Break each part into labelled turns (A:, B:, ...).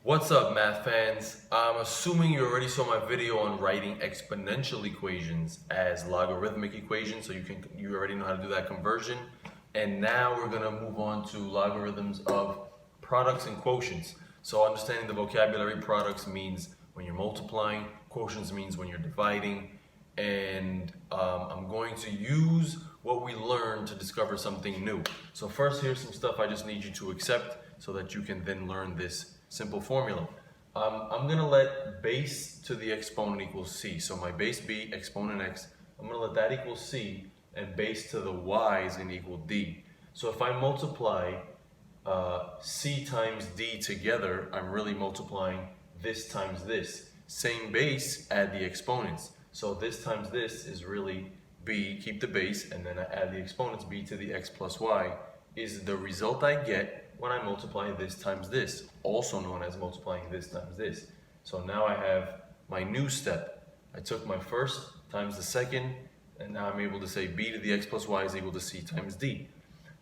A: What's up, math fans? I'm assuming you already saw my video on writing exponential equations as logarithmic equations, so you already know how to do that conversion. And now we're gonna move on to logarithms of products and quotients. So understanding the vocabulary, products means when you're multiplying, quotients means when you're dividing, and I'm going to use what we learned to discover something new. So first, here's some stuff I just need you to accept so that you can then learn this simple formula. I'm going to let base to the exponent equals c. So my base b, exponent x, I'm going to let that equal c, and base to the y is going to equal d. So if I multiply c times d together, I'm really multiplying this times this. Same base, add the exponents. So this times this is really b, keep the base, and then I add the exponents, b to the x plus y, is the result I get when I multiply this times this, also known as multiplying this times this. So now I have my new step. I took my first times the second, and now I'm able to say b to the x plus y is equal to c times d.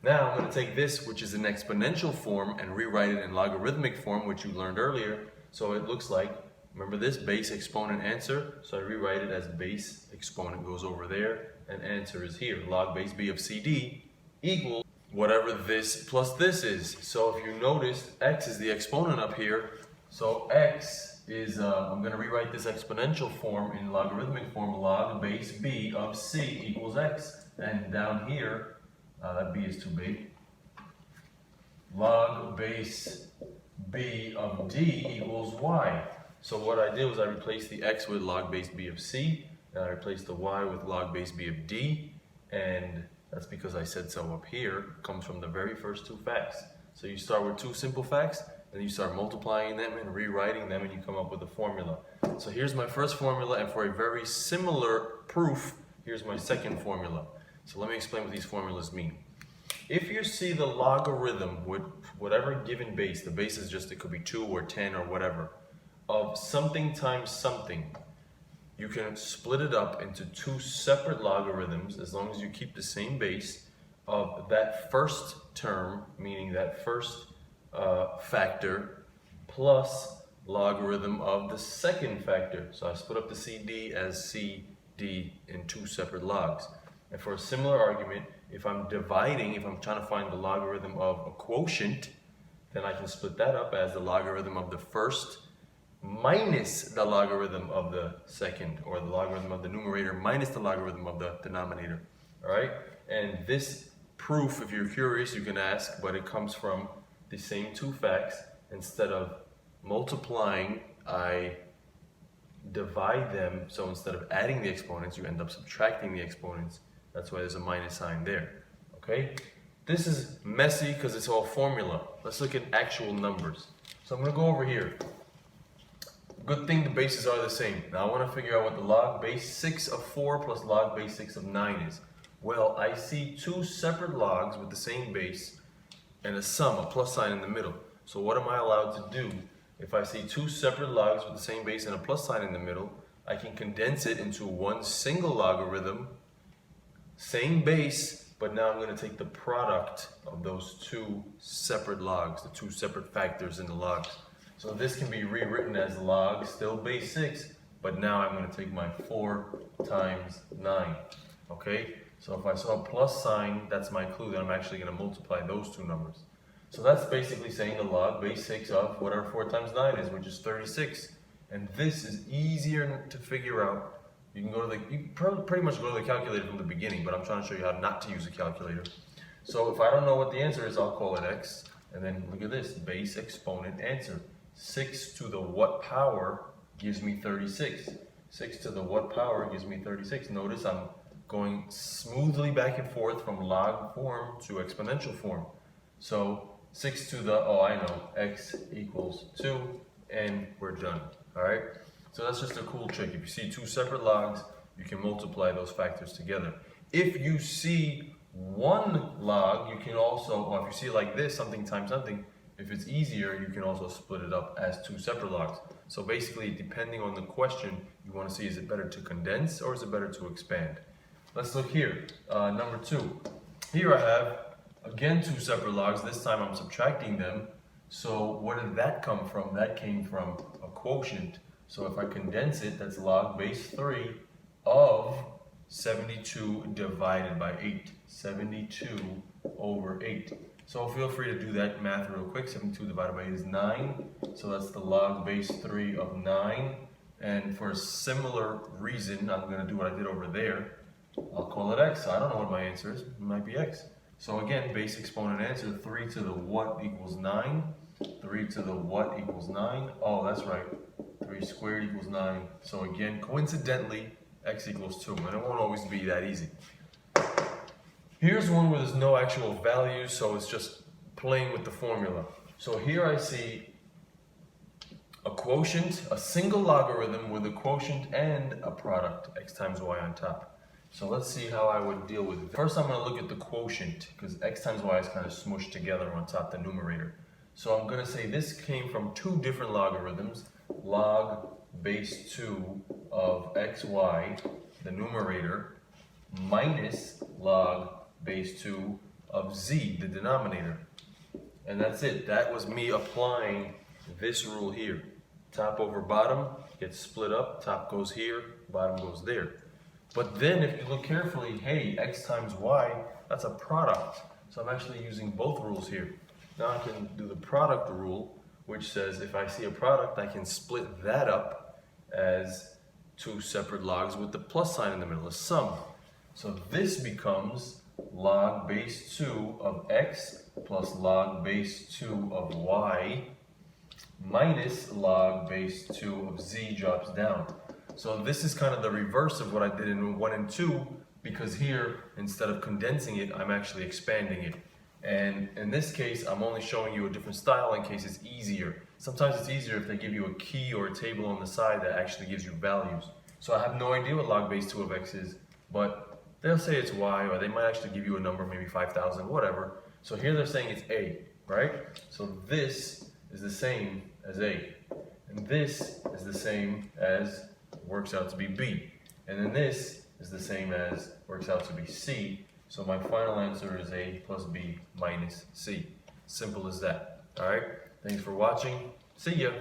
A: Now I'm going to take this, which is an exponential form, and rewrite it in logarithmic form, which you learned earlier. So it looks like, remember this, base, exponent, answer. So I rewrite it as base, exponent goes over there, and answer is here. Log base b of cd equals whatever this plus this is. So if you notice, x is the exponent up here. So x is, I'm going to rewrite this exponential form in logarithmic form, log base b of c equals x. And down here, that b is too big. Log base b of d equals y. So what I did was I replaced the x with log base b of c, and I replaced the y with log base b of d, and that's because I said so up here. It comes from the very first two facts. So you start with two simple facts, then you start multiplying them and rewriting them, and you come up with a formula. So here's my first formula, and for a very similar proof, here's my second formula. So let me explain what these formulas mean. If you see the logarithm with whatever given base, the base is just, it could be 2 or 10 or whatever, of something times something, you can split it up into two separate logarithms as long as you keep the same base of that first term, meaning that first factor, plus logarithm of the second factor. So I split up the CD as CD in two separate logs. And for a similar argument, if I'm dividing, if I'm trying to find the logarithm of a quotient, then I can split that up as the logarithm of the first minus the logarithm of the second, or the logarithm of the numerator minus the logarithm of the denominator. All right? And this proof, if you're curious, you can ask, but it comes from the same two facts. Instead of multiplying, I divide them. So instead of adding the exponents, you end up subtracting the exponents. That's why there's a minus sign there. Okay? This is messy because it's all formula. Let's look at actual numbers. So I'm going to go over here. Good thing the bases are the same. Now I want to figure out what the log base 6 of 4 plus log base 6 of 9 is. Well, I see two separate logs with the same base and a sum, a plus sign in the middle. So what am I allowed to do? If I see two separate logs with the same base and a plus sign in the middle, I can condense it into one single logarithm, same base, but now I'm going to take the product of those two separate logs, the two separate factors in the logs. So this can be rewritten as log, still base 6, but now I'm going to take my 4 times 9. Okay? So if I saw a plus sign, that's my clue that I'm actually going to multiply those two numbers. So that's basically saying the log base 6 of whatever 4 times 9 is, which is 36. And this is easier to figure out. You can go to you pretty much go to the calculator from the beginning, but I'm trying to show you how not to use a calculator. So if I don't know what the answer is, I'll call it x. And then look at this, base, exponent, answer. 6 to the what power gives me 36. 6 to the what power gives me 36. Notice I'm going smoothly back and forth from log form to exponential form. So 6 to the, oh I know, x equals 2, and we're done. Alright? So that's just a cool trick. If you see two separate logs, you can multiply those factors together. If you see one log, you can also, or if you see it like this, something times something, if it's easier, you can also split it up as two separate logs. So basically, depending on the question, you want to see, is it better to condense or is it better to expand? Let's look here. Number 2. Here I have, again, two separate logs. This time I'm subtracting them. So where did that come from? That came from a quotient. So if I condense it, that's log base 3 of 72 divided by 8. 72 over 8. So feel free to do that math real quick. 72 divided by 8 is 9. So that's the log base 3 of 9. And for a similar reason, I'm going to do what I did over there. I'll call it x. I don't know what my answer is. It might be x. So again, base exponent answer, 3 to the what equals 9. 3 to the what equals 9. Oh, that's right. 3 squared equals 9. So again, coincidentally, x equals 2. And it won't always be that easy. Here's one where there's no actual value, so it's just playing with the formula. So here I see a quotient, a single logarithm with a quotient and a product, x times y on top. So let's see how I would deal with it. First I'm going to look at the quotient, because x times y is kind of smushed together on top, the numerator. So I'm going to say this came from two different logarithms, log base 2 of xy, the numerator, minus log base 2 of z, the denominator. And that's it. That was me applying this rule here. Top over bottom gets split up, top goes here, bottom goes there. But then if you look carefully, hey, x times y, that's a product. So I'm actually using both rules here. Now I can do the product rule, which says if I see a product, I can split that up as two separate logs with the plus sign in the middle, a sum. So this becomes log base 2 of x plus log base 2 of y minus log base 2 of z drops down. So this is kind of the reverse of what I did in 1 and 2, because here, instead of condensing it, I'm actually expanding it. And in this case, I'm only showing you a different style in case it's easier. Sometimes it's easier if they give you a key or a table on the side that actually gives you values. So I have no idea what log base 2 of x is, but they'll say it's y, or they might actually give you a number, maybe 5,000, whatever. So here they're saying it's a, right? So this is the same as a. And this is the same as, works out to be b. And then this is the same as, works out to be c. So my final answer is a plus b minus c. Simple as that. All right? Thanks for watching. See ya.